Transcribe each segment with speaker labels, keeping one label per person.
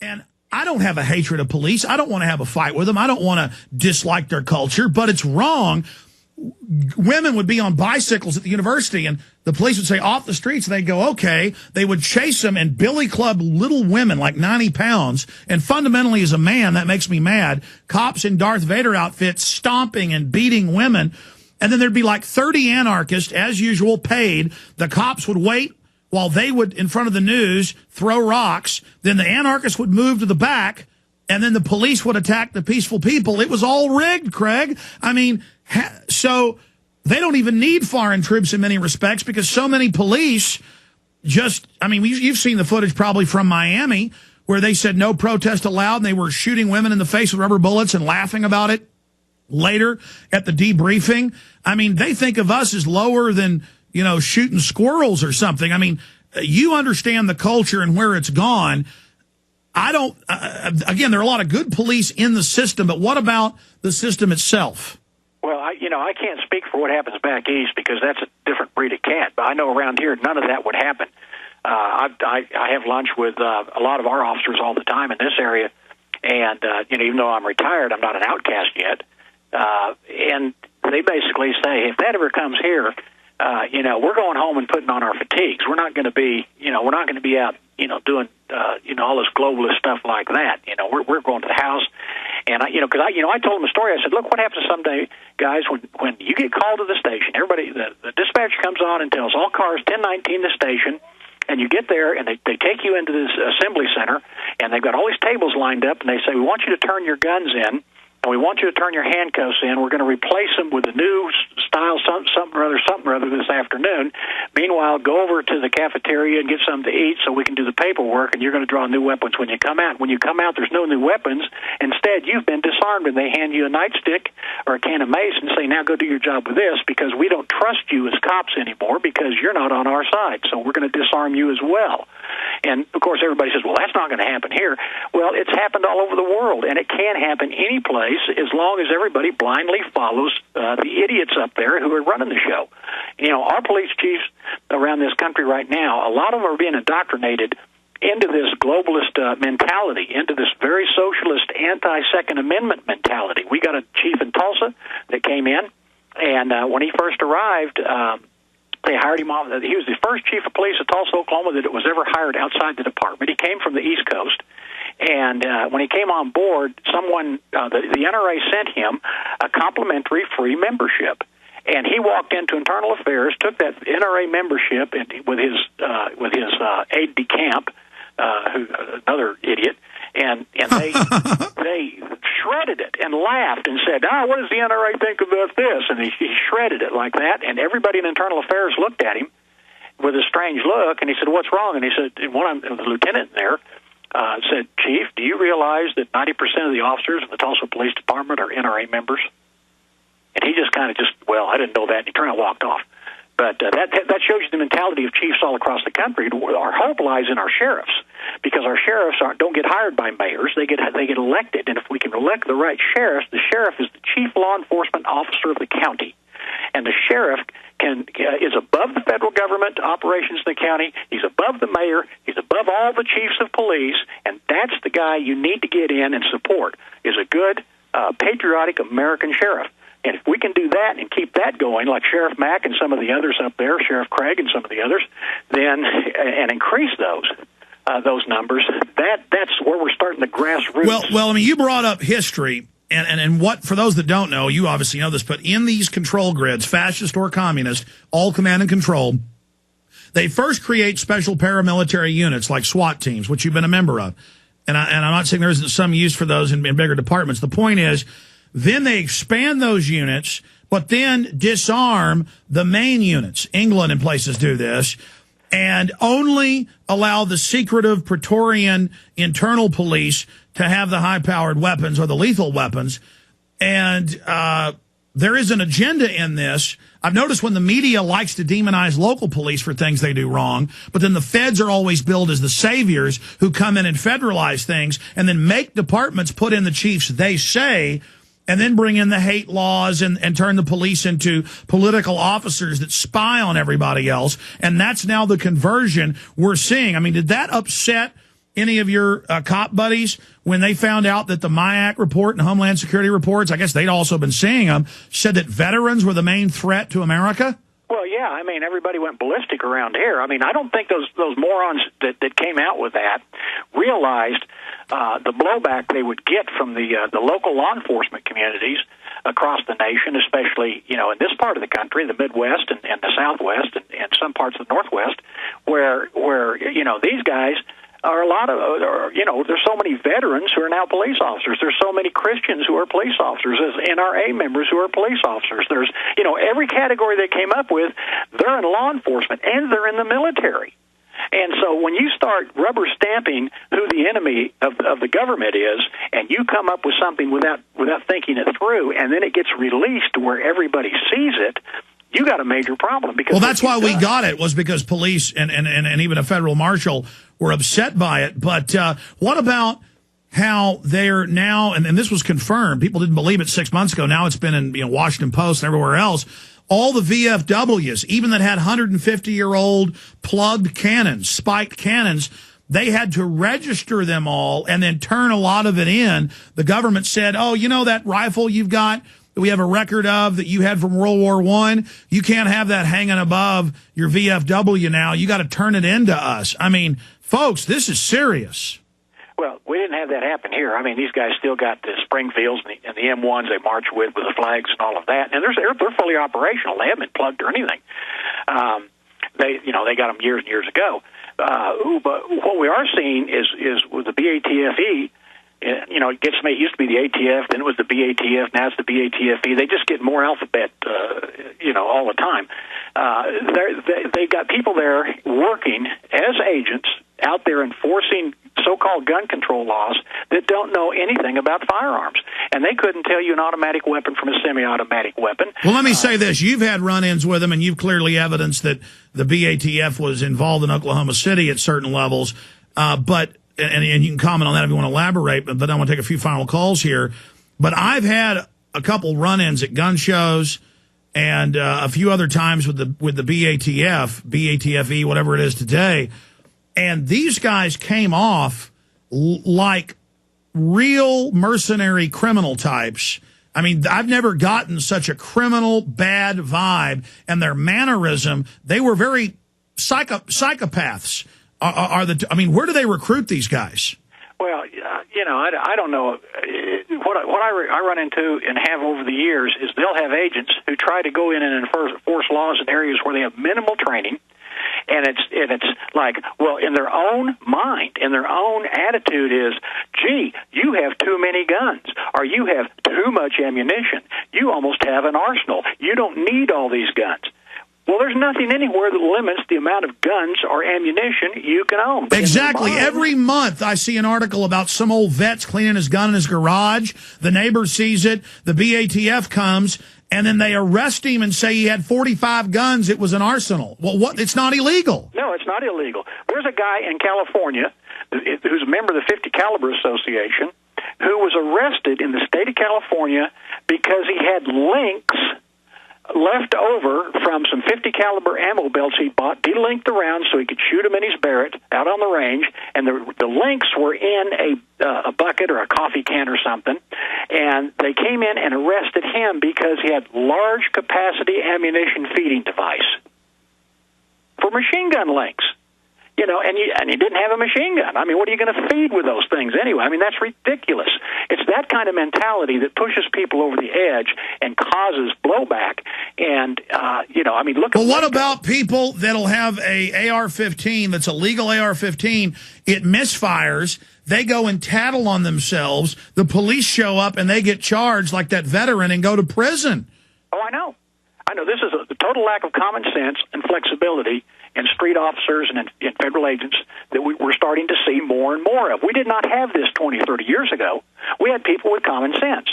Speaker 1: And I don't have a hatred of police. I don't want to have a fight with them. I don't want to dislike their culture, but it's wrong. Women would be on bicycles at the university, and the police would say, off the streets, and they'd go, okay. They would chase them and billy club little women like 90 pounds. And fundamentally, as a man, that makes me mad. Cops in Darth Vader outfits stomping and beating women. And then there'd be like 30 anarchists, as usual, paid. The cops would wait while they would, in front of the news, throw rocks. Then the anarchists would move to the back, and then the police would attack the peaceful people. It was all rigged, Craig. I mean, so they don't even need foreign troops in many respects, because so many police just, I mean, you've seen the footage probably from Miami where they said no protest allowed, and they were shooting women in the face with rubber bullets and laughing about it later at the debriefing. I mean, they think of us as lower than, you know, shooting squirrels or something. I mean, you understand the culture and where it's gone. I don't, again, there are a lot of good police in the system, but what about the system itself?
Speaker 2: Well, I can't speak for what happens back east, because that's a different breed of cat. But I know around here, none of that would happen. I have lunch with a lot of our officers all the time in this area, and even though I'm retired, I'm not an outcast yet. And they basically say, if that ever comes here, we're going home and putting on our fatigues. We're not going to be, we're not going to be out, doing, all this globalist stuff like that. We're going to the house. And I told them a story. I said, look, what happens someday, guys, when you get called to the station, everybody, the dispatcher comes on and tells all cars 1019 the station, and you get there, and they take you into this assembly center, and they've got all these tables lined up, and they say, we want you to turn your guns in, and we want you to turn your handcuffs in. We're going to replace them with a new style, something or other this afternoon. Meanwhile, go over to the cafeteria and get something to eat so we can do the paperwork, and you're going to draw new weapons when you come out. When you come out, there's no new weapons. Instead, you've been disarmed, and they hand you a nightstick or a can of mace and say, now go do your job with this, because we don't trust you as cops anymore because you're not on our side, so we're going to disarm you as well. And, of course, everybody says, well, that's not going to happen here. Well, it's happened all over the world, and it can happen any place as long as everybody blindly follows the idiots up there who are running the show. Our police chiefs around this country right now, a lot of them are being indoctrinated into this globalist mentality, into this very socialist anti-Second Amendment mentality. We got a chief in Tulsa that came in, and when he first arrived, they hired him off. He was the first chief of police of Tulsa, Oklahoma, that was ever hired outside the department. He came from the East Coast. And when he came on board, the NRA sent him a complimentary free membership. And he walked into Internal Affairs, took that NRA membership with his aide de camp, another idiot, and they shredded it and laughed and said, what does the NRA think about this? And he shredded it like that, and everybody in Internal Affairs looked at him with a strange look, and he said, what's wrong? And he said, the lieutenant there said, Chief, do you realize that 90% of the officers in the Tulsa Police Department are NRA members? And he just kind of I didn't know that, and he turned and walked off. But that shows you the mentality of chiefs all across the country. Our hope lies in our sheriffs, because our sheriffs don't get hired by mayors; they get elected. And if we can elect the right sheriffs, the sheriff is the chief law enforcement officer of the county, and the sheriff is above the federal government operations in the county. He's above the mayor. He's above all the chiefs of police, and that's the guy you need to get in and support. Is a good, patriotic American sheriff. And if we can do that and keep that going, like Sheriff Mack and some of the others up there, Sheriff Craig and some of the others, then and increase those numbers, that's where we're starting the grassroots.
Speaker 1: Well, I mean, you brought up history, and what, for those that don't know, you obviously know this, but in these control grids, fascist or communist, all command and control, they first create special paramilitary units like SWAT teams, which you've been a member of. And I'm not saying there isn't some use for those in bigger departments. The point is, then they expand those units, but then disarm the main units. England and places do this, and only allow the secretive Praetorian internal police to have the high-powered weapons or the lethal weapons. And there is an agenda in this. I've noticed when the media likes to demonize local police for things they do wrong, but then the feds are always billed as the saviors who come in and federalize things and then make departments put in the chiefs they say, and then bring in the hate laws and turn the police into political officers that spy on everybody else. And that's now the conversion we're seeing. I mean, did that upset any of your cop buddies when they found out that the MIAC report and Homeland Security reports, I guess they'd also been seeing them, said that veterans were the main threat to America?
Speaker 2: Well, yeah, I mean, everybody went ballistic around here. I mean, I don't think those morons that came out with that realized the blowback they would get from the local law enforcement communities across the nation, especially, in this part of the country, the Midwest and the Southwest and some parts of the Northwest, where these guys are there's so many veterans who are now police officers. There's so many Christians who are police officers, as NRA members who are police officers. There's, every category they came up with, they're in law enforcement and they're in the military. And so when you start rubber stamping who the enemy of the government is, and you come up with something without thinking it through, and then it gets released to where everybody sees it, you got a major problem. Because
Speaker 1: that's why we got it, was because police and even a federal marshal were upset by it. But what about how they're now, and this was confirmed, people didn't believe it 6 months ago, now it's been in Washington Post and everywhere else, all the VFWs, even that had 150-year-old plugged cannons, spiked cannons, they had to register them all and then turn a lot of it in. The government said, that rifle you've got that we have a record of that you had from World War I, you can't have that hanging above your VFW now. You got to turn it into us. I mean, folks, this is serious.
Speaker 2: Well, we didn't have that happen here. I mean, these guys still got the Springfields and the M1s they march with the flags and all of that, and they're fully operational. They haven't been plugged or anything. They got them years and years ago. But what we are seeing is with the BATFE. It gets me. It used to be the ATF, then it was the BATF, now it's the BATFE. They just get more alphabet, all the time. They've got people there working as agents out there enforcing so-called gun control laws that don't know anything about firearms. And they couldn't tell you an automatic weapon from a semi-automatic weapon.
Speaker 1: Well, let me say this. You've had run-ins with them, and you've clearly evidenced that the BATF was involved in Oklahoma City at certain levels. But you can comment on that if you want to elaborate, but I want to take a few final calls here. But I've had a couple run-ins at gun shows and a few other times with the BATF, BATFE, whatever it is today. And these guys came off like real mercenary criminal types. I mean, I've never gotten such a criminal, bad vibe. And their mannerism, they were very psychopaths. Where do they recruit these guys?
Speaker 2: Well, I don't know. What I run into and have over the years is they'll have agents who try to go in and enforce laws in areas where they have minimal training. And it's like, well, in their own mind, in their own attitude is, gee, you have too many guns, or you have too much ammunition. You almost have an arsenal. You don't need all these guns. Well, there's nothing anywhere that limits the amount of guns or ammunition you can own.
Speaker 1: Exactly. Every month I see an article about some old vet's cleaning his gun in his garage. The neighbor sees it. The BATF comes, and then they arrest him and say he had 45 guns. It was an arsenal. Well, what? It's not illegal.
Speaker 2: No, it's not illegal. There's a guy in California who's a member of the 50 Caliber Association who was arrested in the state of California because he had links left over from some 50 caliber ammo belts he bought, delinked the rounds so he could shoot them in his Barrett out on the range, and the links were in a bucket or a coffee can or something, and they came in and arrested him because he had large capacity ammunition feeding device for machine gun links. And he didn't have a machine gun. I mean, what are you going to feed with those things anyway? I mean, that's ridiculous. It's that kind of mentality that pushes people over the edge and causes blowback. And, look at...
Speaker 1: Well, what about people that'll have a AR-15 that's a legal AR-15, it misfires, they go and tattle on themselves, the police show up, and they get charged like that veteran and go to prison?
Speaker 2: Oh, I know. This is a total lack of common sense and flexibility in street officers and in federal agents that we're starting to see more and more of. We did not have this 20, 30 years ago. We had people with common sense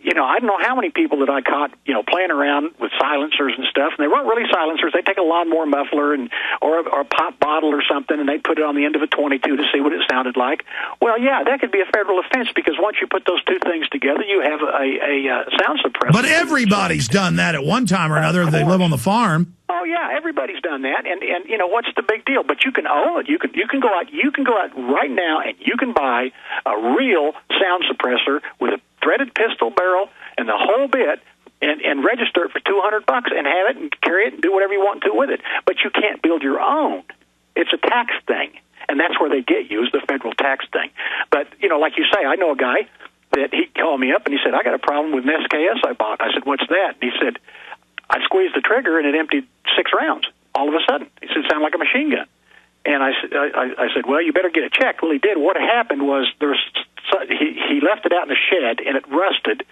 Speaker 2: You know, I don't know how many people that I caught, you know, playing around with silencers and stuff, and they weren't really silencers. They take a lawnmower muffler or a pop bottle or something, and they put it on the end of a 22 to see what it sounded like. Well, yeah, that could be a federal offense, because once you put those two things together, you have a sound suppressor.
Speaker 1: But everybody's done that at one time or another. They live on the farm.
Speaker 2: Oh yeah, everybody's done that, and you know, what's the big deal? But you can own it. You can go out right now and you can buy a real sound suppressor with a threaded pistol barrel and the whole bit, and register it for $200 and have it and carry it and do whatever you want to with it. But you can't build your own. It's a tax thing, and that's where they get you, is the federal tax thing. But you know, like you say, I know a guy that he called me up and he said, I got a problem with an SKS I bought. I said, what's that? And he said, I squeezed the trigger and it emptied 6 rounds all of a sudden. He said, it sounded like a machine gun. And I said, well, you better get it checked. Well, he did. What happened was he left it out in the shed, and it rusted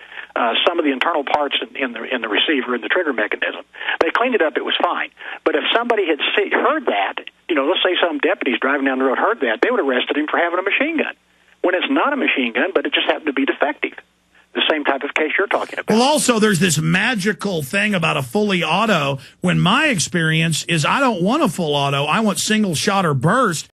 Speaker 2: some of the internal parts in the receiver and the trigger mechanism. They cleaned it up; it was fine. But if somebody had heard that, you know, let's say some deputies driving down the road heard that, they would have arrested him for having a machine gun. When it's not a machine gun, but it just happened to be defective. The same type of case you're talking about.
Speaker 1: Well, also, there's this magical thing about a fully auto, when my experience is I don't want a full auto. I want single shot or burst.